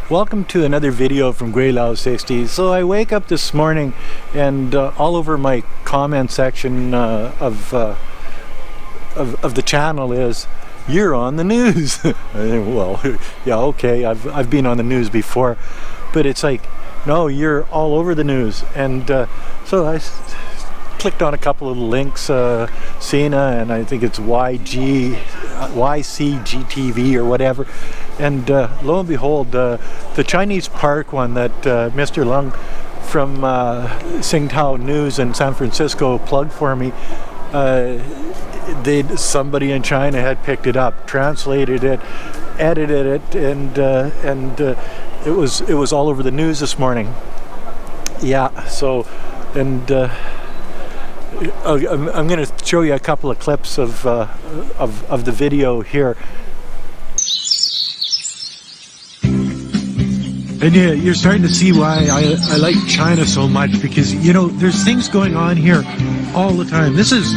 Welcome to another video from Gweilo 60. So I wake up this morning and all over my comment section of the channel is, "You're on the news." Well, yeah, okay, I've been on the news before, but it's like, no, you're all over the news. And so I clicked on a couple of links, Cena, and I think it's YCGTV or whatever, and lo and behold, the Chinese park one that Mr. Lung from Tsingtao News in San Francisco plugged for me, somebody in China had picked it up, translated it, edited it, and it was all over the news this morning. Yeah, so, and I'm going to show you a couple of clips of the video here. And you're starting to see why I like China so much, because, you know, there's things going on here all the time. This is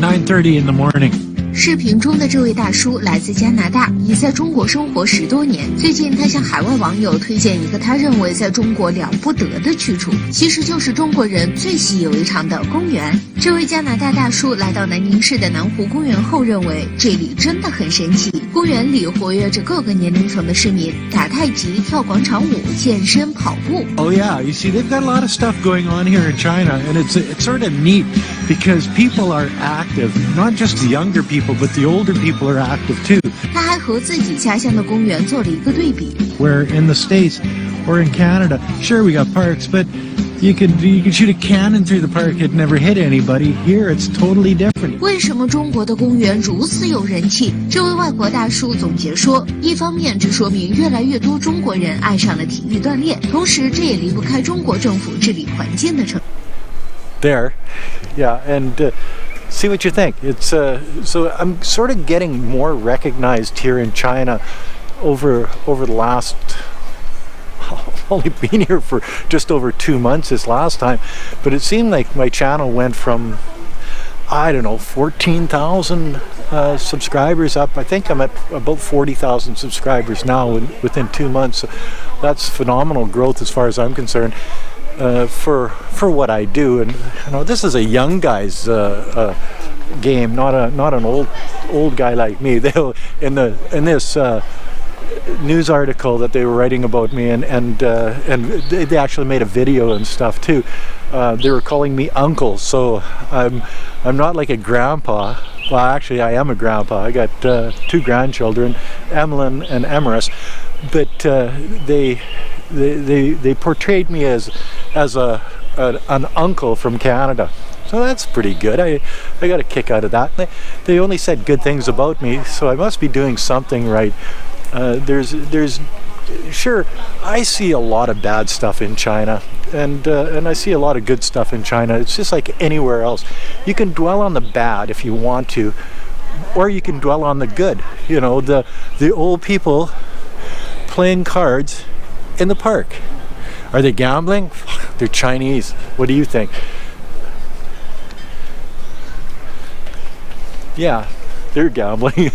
9:30 in the morning. 视频中的这位大叔来自加拿大，已在中国生活10多年。最近他向海外网友推荐一个他认为在中国了不得的去处，其实就是中国人最习以为常的公园。这位加拿大大叔来到南宁市的南湖公园后，认为这里真的很神奇。公园里活跃着各个年龄层的市民，打太极、跳广场舞、健身、跑步。Oh yeah, you see, they've got a lot of stuff going on here in China, and it's sort of neat because people are active, not just the younger people, but the older people are active too. 他还和自己家乡的公园做了一个对比。Where in the States or in Canada, sure we got parks, but you could shoot a cannon through the park, it'd never hit anybody. Here it's totally different. 为什么中国的公园如此有人气？这位外国大叔总结说，一方面这说明越来越多中国人爱上了体育锻炼，同时这也离不开中国政府治理环境的成。There, yeah, and see what you think. It's so I'm sort of getting more recognized here in China over the last. I've only been here for just over 2 months this last time, but it seemed like my channel went from, I don't know, 14,000 subscribers up. I think I'm at about 40,000 subscribers now within 2 months. So that's phenomenal growth as far as I'm concerned. For what I do, and you know, this is a young guy's game, not an old guy like me. In this news article that they were writing about me, and they actually made a video and stuff too. They were calling me uncle, so I'm not like a grandpa. Well, actually, I am a grandpa. I got 2 grandchildren, Emlyn and Emerus, but they portrayed me as an uncle from Canada. So that's pretty good. I got a kick out of that. They only said good things about me, so I must be doing something right. There's sure, I see a lot of bad stuff in China, and I see a lot of good stuff in China. It's just like anywhere else. You can dwell on the bad if you want to, or you can dwell on the good. You know, the old people playing cards in the park. Are they gambling? They're Chinese. What do you think? Yeah, they're gambling.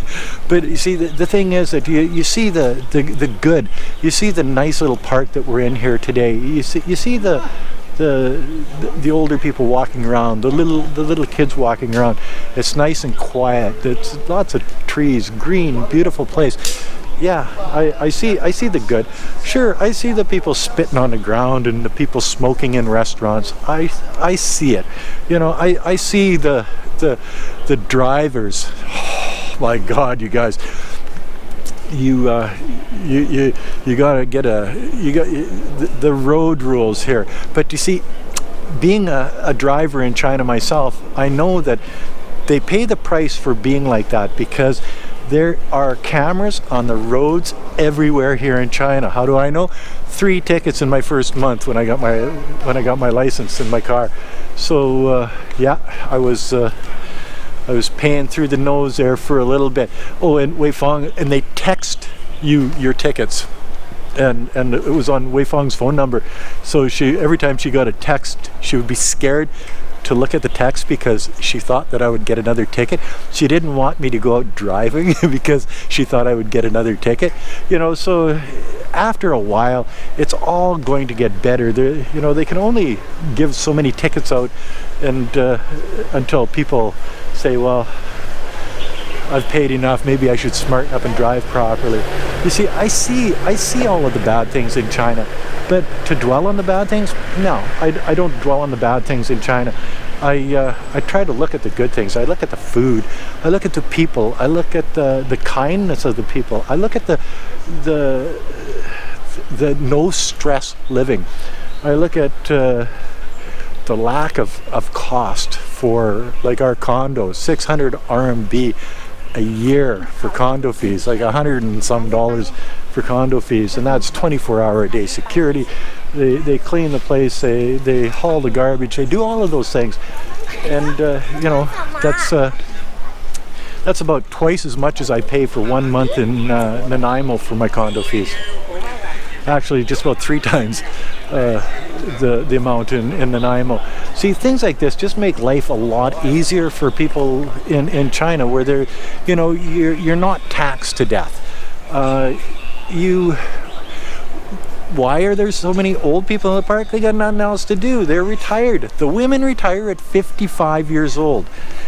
But you see, the thing is that you see the good. You see the nice little park that we're in here today. You see the older people walking around, the little kids walking around. It's nice and quiet. It's lots of trees, green, beautiful place. Yeah, I see the good. Sure, I see the people spitting on the ground and the people smoking in restaurants. I see it. You know, I see the drivers. Oh, my God, you guys, you gotta get the road rules here. But you see, being a driver in China myself, I know that they pay the price for being like that because there are cameras on the roads everywhere here in China. How do I know? 3 tickets in my first month when I got my license in my car. So yeah, I was paying through the nose there for a little bit. Oh, and Weifang, and they text you your tickets, and it was on Weifang's phone number. So every time she got a text, she would be scared to look at the text because she thought that I would get another ticket. She didn't want me to go out driving because she thought I would get another ticket. You know, so after a while, it's all going to get better. You know, they can only give so many tickets out, and until people say, well, I've paid enough, maybe I should smarten up and drive properly. You see, I see all of the bad things in China, but to dwell on the bad things, no, I don't dwell on the bad things in China. I try to look at the good things. I look at the food, I look at the people, I look at the kindness of the people, I look at the no stress living. I look at the lack of cost for, like, our condos, 600 RMB a year for condo fees, like $100 and some for condo fees, and that's 24-hour a day security. They clean the place, they haul the garbage, they do all of those things, and you know, that's about twice as much as I pay for 1 month in Nanaimo for my condo fees. Actually, just about 3 times the amount in Nanaimo. See, things like this just make life a lot easier for people in China, where they're, you know, you're not taxed to death. Why are there so many old people in the park? They got nothing else to do. They're retired. The women retire at 55 years old,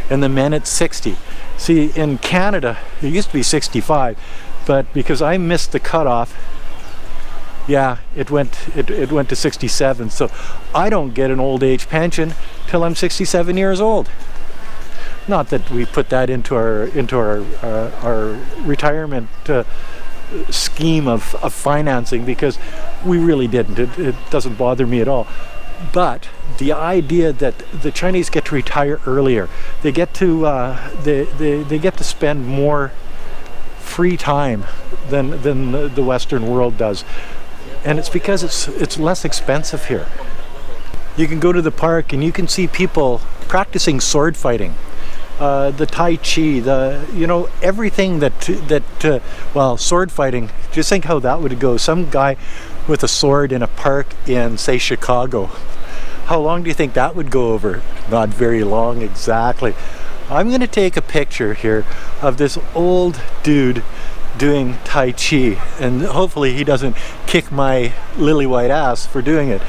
and the men at 60. See, in Canada, it used to be 65, but because I missed the cutoff, yeah, it went to 67. So I don't get an old age pension till I'm 67 years old. Not that we put that into our retirement scheme of financing, because we really didn't. It doesn't bother me at all. But the idea that the Chinese get to retire earlier, they get to they get to spend more free time than the Western world does. And it's because it's less expensive here. You can go to the park and you can see people practicing sword fighting, the Tai Chi, you know, everything that well, sword fighting. Just think how that would go. Some guy with a sword in a park in, say, Chicago. How long do you think that would go over? Not very long, exactly. I'm going to take a picture here of this old dude doing Tai Chi, and hopefully he doesn't kick my lily white ass for doing it.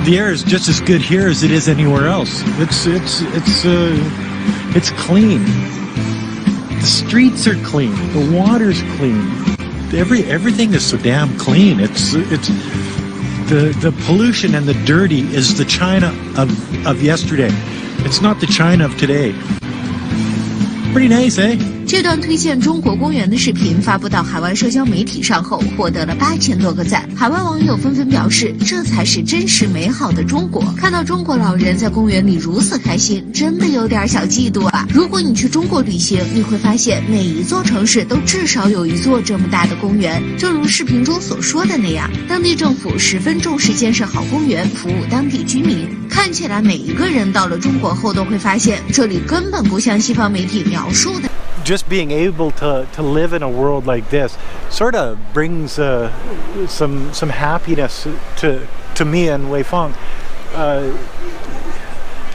The air is just as good here as it is anywhere else. It's clean. The streets are clean. The water's clean. Everything is so damn clean. It's the pollution and the dirty is the China of yesterday. It's not the China of today. Pretty nice, eh? 这段推荐中国公园的视频发布到海外社交媒体上后，获得了8000多个赞。海外网友纷纷表示，这才是真实美好的中国。看到中国老人在公园里如此开心，真的有点小嫉妒啊！如果你去中国旅行，你会发现每一座城市都至少有一座这么大的公园。正如视频中所说的那样，当地政府十分重视建设好公园，服务当地居民。看起来每一个人到了中国后都会发现，这里根本不像西方媒体描述的。Just being able to live in a world like this sort of brings some happiness to me and Wei Feng.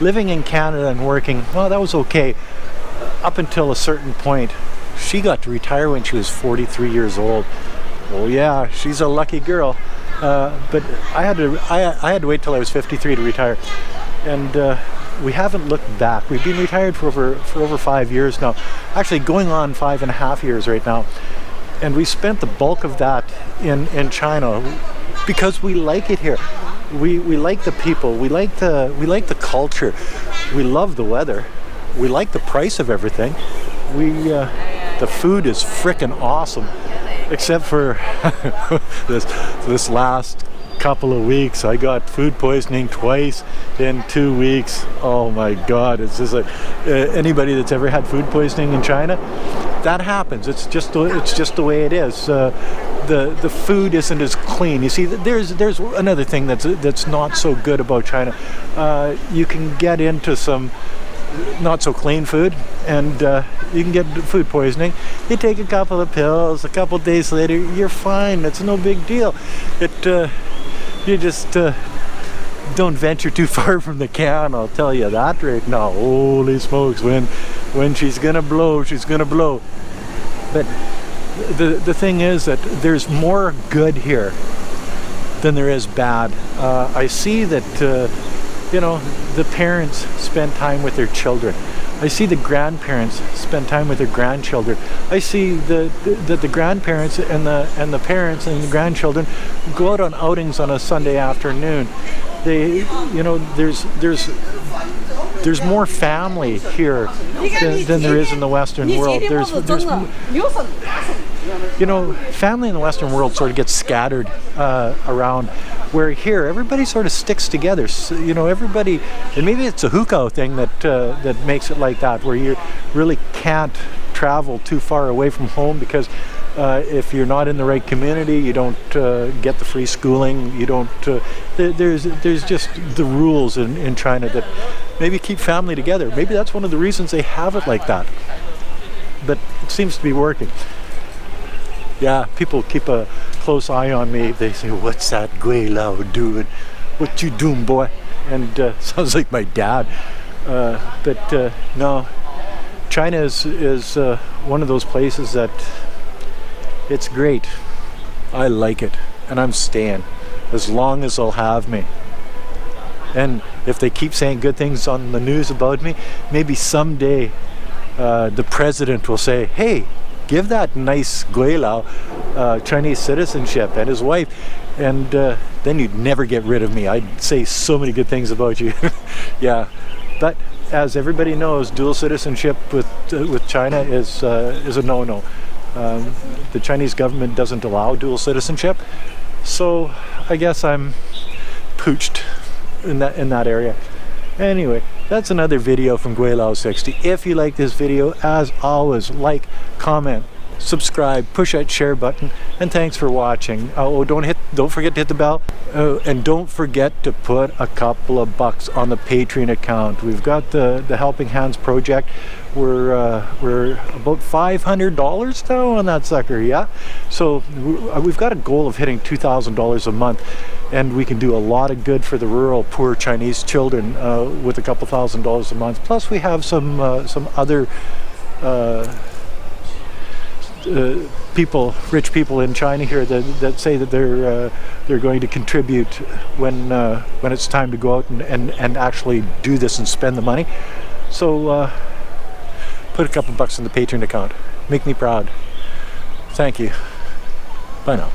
Living in Canada and working, well, that was okay up until a certain point. She got to retire when she was 43 years old. Oh yeah, she's a lucky girl. But I had to wait till I was 53 to retire. And we haven't looked back. We've been retired for over 5 years now, actually going on 5.5 years right now, and we spent the bulk of that in China because we like it here. We like the people. We like the culture. We love the weather. We like the price of everything. The food is frickin' awesome, except for this last couple of weeks. I got food poisoning twice in 2 weeks. Oh my God! It's just like anybody that's ever had food poisoning in China, that happens. It's just the way it is. The food isn't as clean. You see, there's another thing that's not so good about China. You can get into some not so clean food, and you can get food poisoning. You take a couple of pills, a couple of days later, you're fine. It's no big deal. You just don't venture too far from the can, I'll tell you that right now. Holy smokes, when she's gonna blow, she's gonna blow. But the thing is that there's more good here than there is bad. I see that the parents spend time with their children. I see the grandparents spend time with their grandchildren. I see that the grandparents and the parents and the grandchildren go out on outings on a Sunday afternoon. There's more family here than there is in the Western world. Family in the Western world sort of gets scattered around, where here everybody sort of sticks together. So, everybody, and maybe it's a hukou thing that makes it like that, where you really can't travel too far away from home because if you're not in the right community, you don't get the free schooling. You don't. There's just the rules in China that maybe keep family together. Maybe that's one of the reasons they have it like that. But it seems to be working. Yeah, people keep a close eye on me. They say, "What's that Gweilo doing? What you doing, boy?" And sounds like my dad. But no, China is one of those places that it's great. I like it, and I'm staying as long as they'll have me. And if they keep saying good things on the news about me, maybe someday the president will say, "Hey, give that nice Gweilo Chinese citizenship," and his wife, and then you'd never get rid of me. I'd say so many good things about you. Yeah, but as everybody knows, dual citizenship with China is a no-no. The Chinese government doesn't allow dual citizenship, so I guess I'm pooched in that area. Anyway, that's another video from Gweilo 60. If you like this video, as always, like, comment, subscribe, push that share button, and thanks for watching. Don't forget to hit the bell, and don't forget to put a couple of bucks on the Patreon account. We've got the Helping Hands project. We're about $500 now on that sucker, yeah. So we've got a goal of hitting $2,000 a month, and we can do a lot of good for the rural, poor Chinese children with a couple $1,000s a month. Plus, we have some other rich people in China here that say that they're going to contribute when it's time to go out and actually do this and spend the money. So put a couple bucks in the Patreon account. Make me proud. Thank you. Bye now.